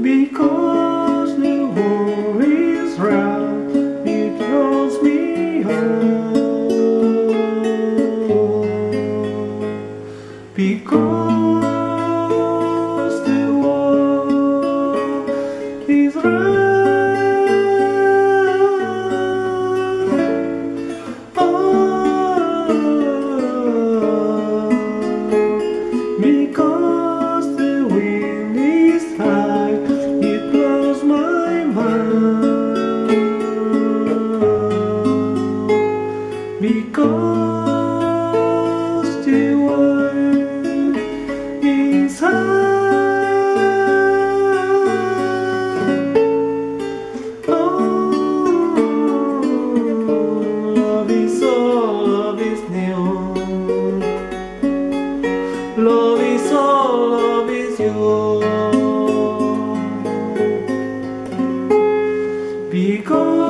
Because the war is round, it draws me on. Because the war is round, because the wind is high, it blows my mind. Because the wind is high. Oh, love is all, love is new. Love is all, love is you. Because